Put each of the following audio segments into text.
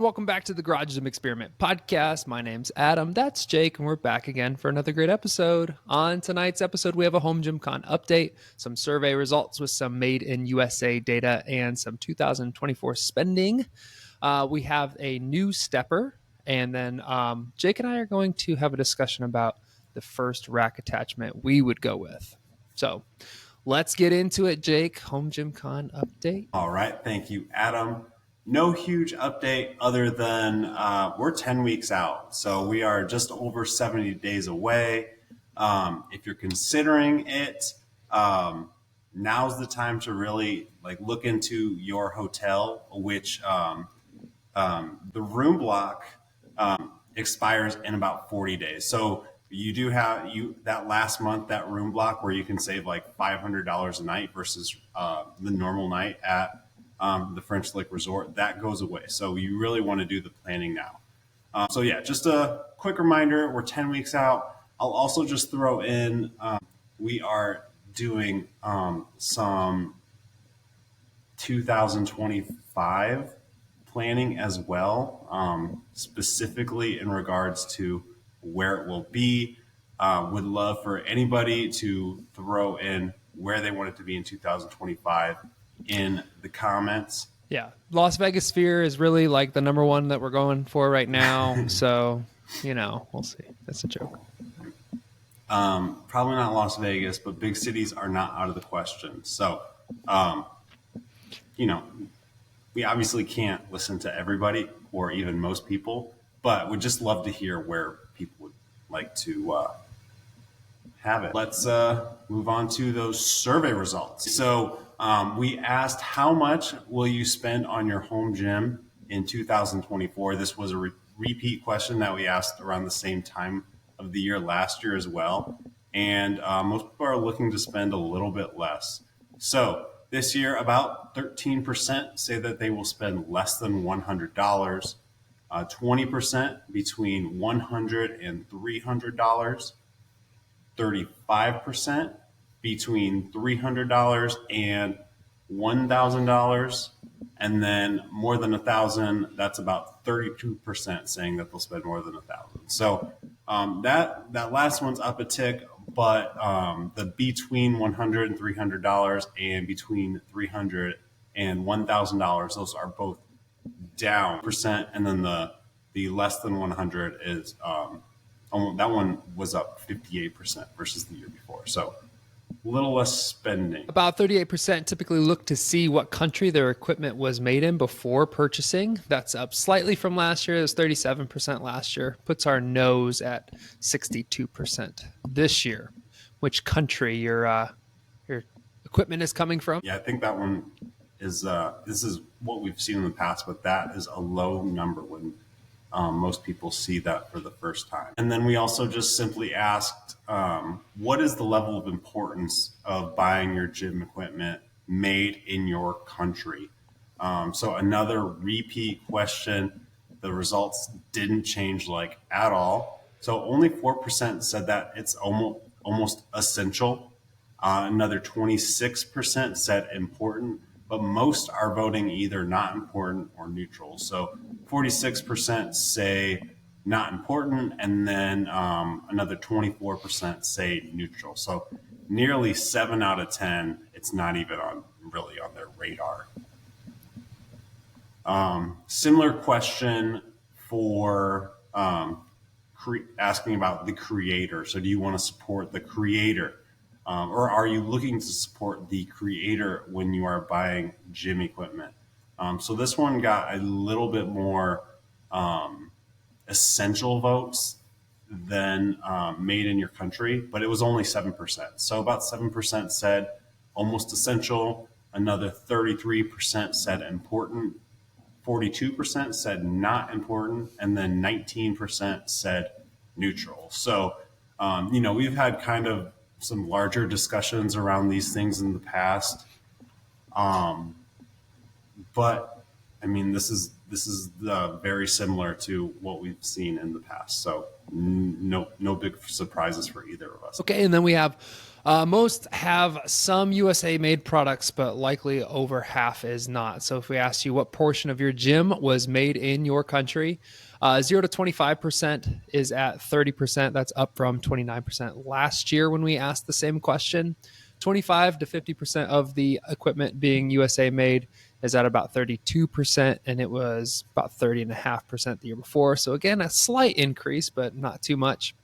Welcome back to the Garage Gym Experiment podcast. My name's Adam. That's Jake, and we're back again for another great episode. On tonight's episode, we have a HomeGymCon update, some survey results with some made in USA data, and some 2024 spending. We have a new stepper, and then Jake and I are going to have a discussion about the first rack attachment we would go with. So let's get into it, Jake. HomeGymCon update. All right. Thank you, Adam. No huge update other than we're 10 weeks out. So we are just over 70 days away. If you're considering it, now's the time to really look into your hotel, which the room block expires in about 40 days. So you do have that last month, that room block where you can save like $500 a night versus the normal night at the French Lick Resort, that goes away. So you really want to do the planning now. So yeah, just a quick reminder, we're 10 weeks out. I'll also just throw in, we are doing some 2025 planning as well, specifically in regards to where it will be. Would love for anybody to throw in where they want it to be in 2025 in the comments. Yeah, Las Vegas Sphere is really like the number one that we're going for right now. So, we'll see. That's a joke. Probably not Las Vegas, but big cities are not out of the question. So, we obviously can't listen to everybody or even most people, but we'd just love to hear where people would like to have it. Let's move on to those survey results. So we asked, how much will you spend on your home gym in 2024? This was a repeat question that we asked around the same time of the year last year as well. And most people are looking to spend a little bit less. So this year, about 13% say that they will spend less than $100. 20% between $100 and $300. 35% between $300 and $1,000, and then more than $1,000. That's about 32% saying that they'll spend more than $1,000. So that last one's up a tick, but the between $100 and $300 and between $300 and $1,000, those are both down percent, and then the less than 100 is that one was up 58% versus the year before. So a little less spending. About 38% typically look to see what country their equipment was made in before purchasing. That's up slightly from last year. It was 37% last year. Puts our nose at 62% this year. Which country your equipment is coming from? Yeah, I think that one is this is what we've seen in the past, but that is a low number when most people see that for the first time. And then we also just simply asked, what is the level of importance of buying your gym equipment made in your country? So another repeat question. The results didn't change at all. So only 4% said that it's almost essential. Another 26% said important, but most are voting either not important or neutral. So 46% say not important, and then another 24% say neutral. So nearly 7 out of 10, it's not even really on their radar. Similar question for asking about the creator. So do you want to support the creator? Or are you looking to support the creator when you are buying gym equipment? So this one got a little bit more essential votes than made in your country, but it was only 7%. So about 7% said almost essential. Another 33% said important. 42% said not important. And then 19% said neutral. So, we've had kind of some larger discussions around these things in the past. But I mean, this is very similar to what we've seen in the past. So no big surprises for either of us. Okay, and then we have Most have some USA made products, but likely over half is not. So if we asked you what portion of your gym was made in your country, 0 to 25% is at 30%. That's up from 29% last year when we asked the same question. 25 to 50% of the equipment being USA made is at about 32%, and it was about 30.5% the year before. So again, a slight increase, but not too much.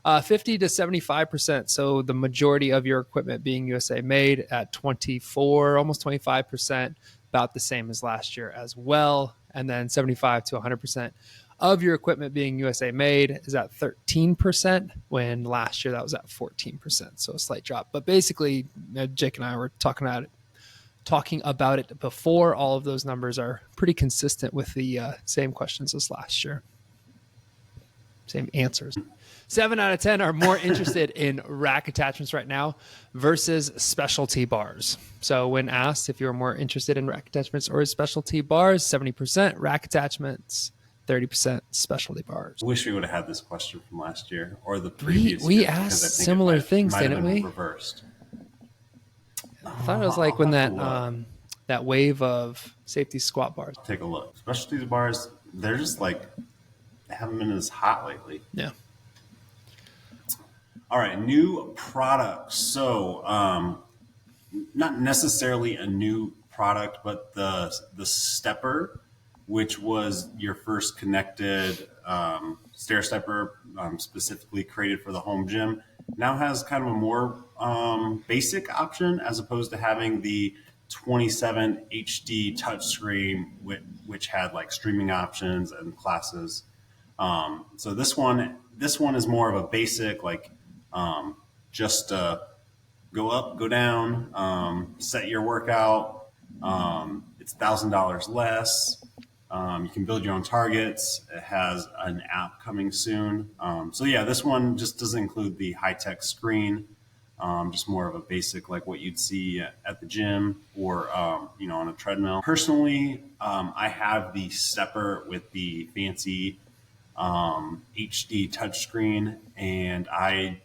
50 to 75%. So the majority of your equipment being USA made at 24, almost 25%, about the same as last year as well. And then 75 to 100% of your equipment being USA made is at 13%, when last year that was at 14%. So a slight drop. But basically, Jake and I were talking about it before. All of those numbers are pretty consistent with the same questions as last year. Same answers. 7 out of 10 are more interested in rack attachments right now versus specialty bars. So when asked if you're more interested in rack attachments or specialty bars, 70% rack attachments, 30% specialty bars. I wish we would have had this question from last year or the previous we year. asked similar things, didn't we? Reversed. I thought it was like when that wave of safety squat bars. Take a look. Specialty bars, they're just like, they haven't been as hot lately. Yeah. All right, new products. So, not necessarily a new product, but the STEPR, which was your first connected stair stepper, specifically created for the home gym, now has kind of a more basic option as opposed to having the 27 HD touchscreen, which had like streaming options and classes. So this one is more of a basic, like just go up, go down, set your workout. It's $1,000 less. You can build your own targets. It has an app coming soon. So yeah, this one just doesn't include the high-tech screen. Just more of a basic, like what you'd see at the gym or, on a treadmill. Personally, I have the STEPR with the fancy HD touchscreen, and I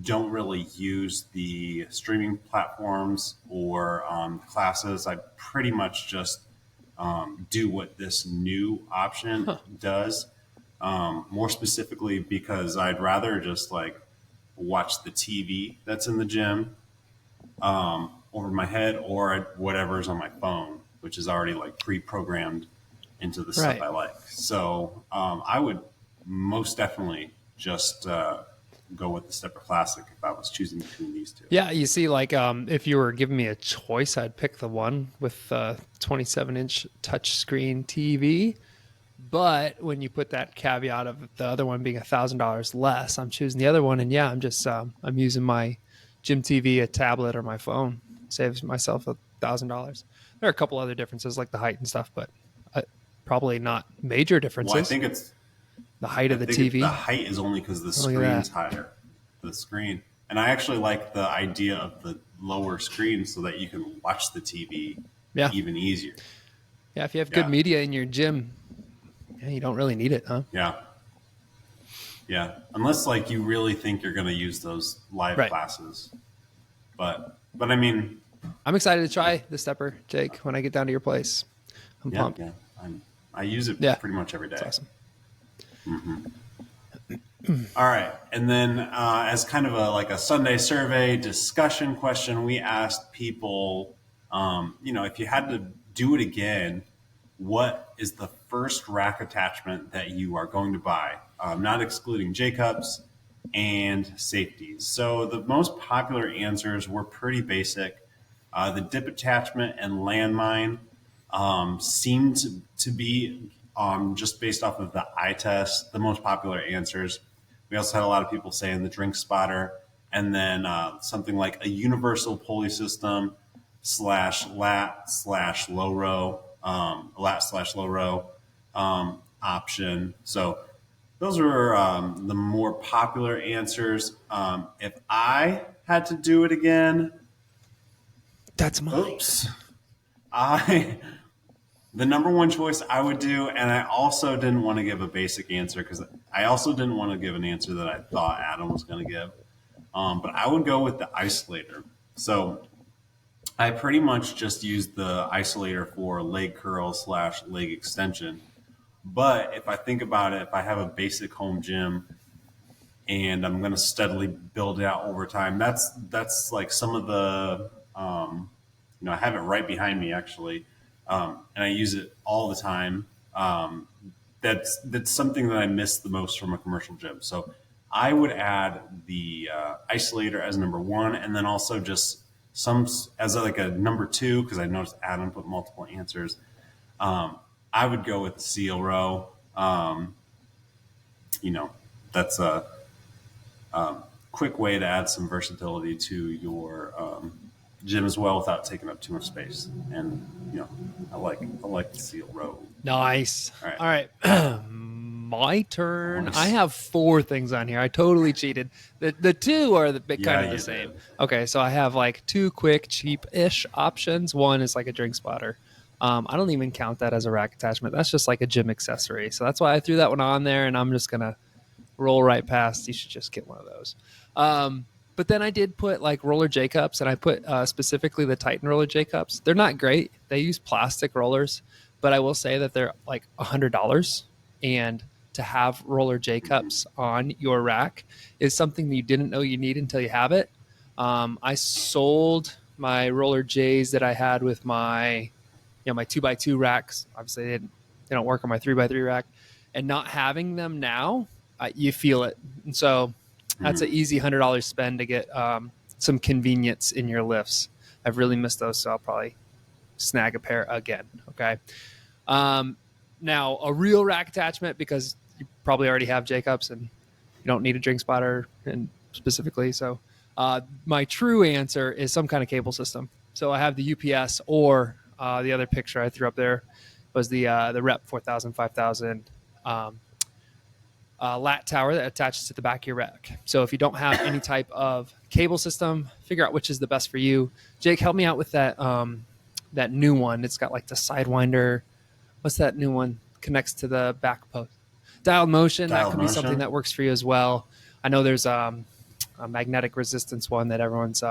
don't really use the streaming platforms or classes. I pretty much just do what this new option does. More specifically, because I'd rather just like watch the TV that's in the gym over my head or whatever's on my phone, which is already like pre-programmed into the stuff I like. So I would most definitely just go with the STEPR Classic if I was choosing between these two. Yeah, you see, like if you were giving me a choice, I'd pick the one with the 27-inch touchscreen TV. But when you put that caveat of the other one being $1,000 less, I'm choosing the other one. And yeah, I'm just I'm using my gym TV, a tablet, or my phone. Saves myself $1,000. There are a couple other differences like the height and stuff, but probably not major differences. Well, I think it's the height of the TV. The height is only because the screen's higher. The screen. And I actually like the idea of the lower screen so that you can watch the TV even easier. Yeah, if you have good media in your gym, you don't really need it, huh? Yeah. Yeah. Unless like you really think you're going to use those live classes. But I mean, I'm excited to try the STEPR, Jake, when I get down to your place. I'm pumped. Yeah. I use it pretty much every day. That's awesome. Mm-hmm. All right. And then as kind of a Sunday survey discussion question, we asked people, if you had to do it again, what is the first rack attachment that you are going to buy? Not excluding J-cups and safeties. So the most popular answers were pretty basic. The dip attachment and landmine seemed to be just based off of the eye test, the most popular answers. We also had a lot of people saying the drink spotter, and then something like a universal pulley system /lat/low row option. So those were the more popular answers. If I had to do it again, that's mine. The number one choice I would do, and I also didn't want to give a basic answer because I also didn't want to give an answer that I thought Adam was going to give. But I would go with the isolator. So I pretty much just use the isolator for leg curl / leg extension. But if I think about it, if I have a basic home gym and I'm going to steadily build it out over time, that's like some of the, I have it right behind me actually, and I use it all the time. That's something that I miss the most from a commercial gym. So I would add the isolator as number one, and then also just some as like a number two, because I noticed Adam put multiple answers. I would go with the seal row. That's a quick way to add some versatility to your gym as well without taking up too much space. And I like the seal row. Nice. All right. My turn. Nice. I have 4 things on here. I totally cheated. The 2 are kind of the same. Did. Okay, so I have like 2 quick, cheap-ish options. One is like a drink spotter. I don't even count that as a rack attachment. That's just like a gym accessory. So that's why I threw that one on there, and I'm just going to roll right past. You should just get one of those. But then I did put like roller J cups, and I put specifically the Titan roller J cups. They're not great. They use plastic rollers, but I will say that they're like $100. And to have roller J cups on your rack is something that you didn't know you need until you have it. I sold my roller J's that I had with my, my 2x2 racks. Obviously, they don't work on my 3x3 rack, and not having them now, you feel it. And so that's an easy $100 spend to get some convenience in your lifts. I've really missed those, so I'll probably snag a pair again. Okay. Now a real rack attachment, because you probably already have J-cups and you don't need a drink spotter and specifically. So my true answer is some kind of cable system. So I have the UPS, or the other picture I threw up there was the Rep 4000, 5000 lat tower that attaches to the back of your rack. So if you don't have any type of cable system, figure out which is the best for you. Jake, help me out with that that new one. It's got like the Sidewinder. What's that new one? Connects to the back post. Dialed motion. That could be something that works for you as well. I know there's a magnetic resistance one that everyone's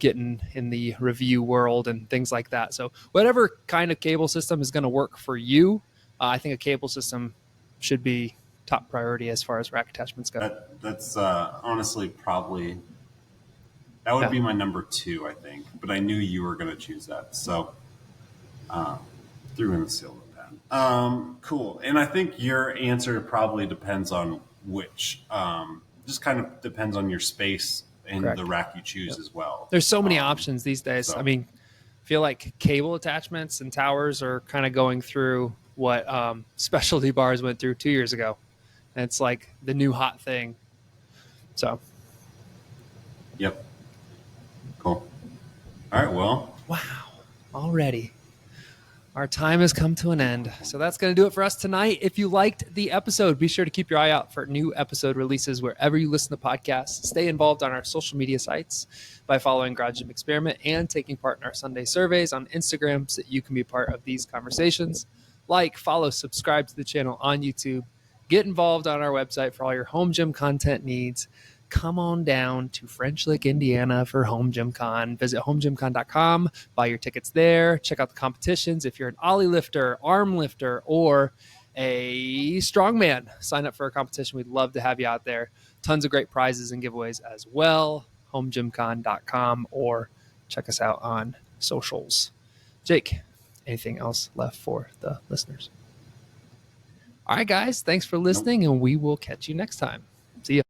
getting in the review world and things like that. So whatever kind of cable system is going to work for you, I think a cable system should be top priority as far as rack attachments go. That's honestly probably that would be my number 2, I think. But I knew you were going to choose that, so threw in the seal with that. Cool. And I think your answer probably depends on which. Just kind of depends on your space and the rack you choose as well. There's so many options these days. So. I mean, I feel like cable attachments and towers are kind of going through what specialty bars went through 2 years ago. And it's like the new hot thing. So. Yep. Cool. All right. Well. Wow. Already. Our time has come to an end. So that's going to do it for us tonight. If you liked the episode, be sure to keep your eye out for new episode releases wherever you listen to podcasts. Stay involved on our social media sites by following Garage Gym Experiment and taking part in our Sunday surveys on Instagram so that you can be part of these conversations. Like, follow, subscribe to the channel on YouTube. Get involved on our website for all your home gym content needs. Come on down to French Lick, Indiana for HomeGymCon. Visit HomeGymCon.com. Buy your tickets there. Check out the competitions. If you're an ollie lifter, arm lifter, or a strongman, sign up for a competition. We'd love to have you out there. Tons of great prizes and giveaways as well. HomeGymCon.com, or check us out on socials. Jake, anything else left for the listeners? All right, guys. Thanks for listening, and we will catch you next time. See ya.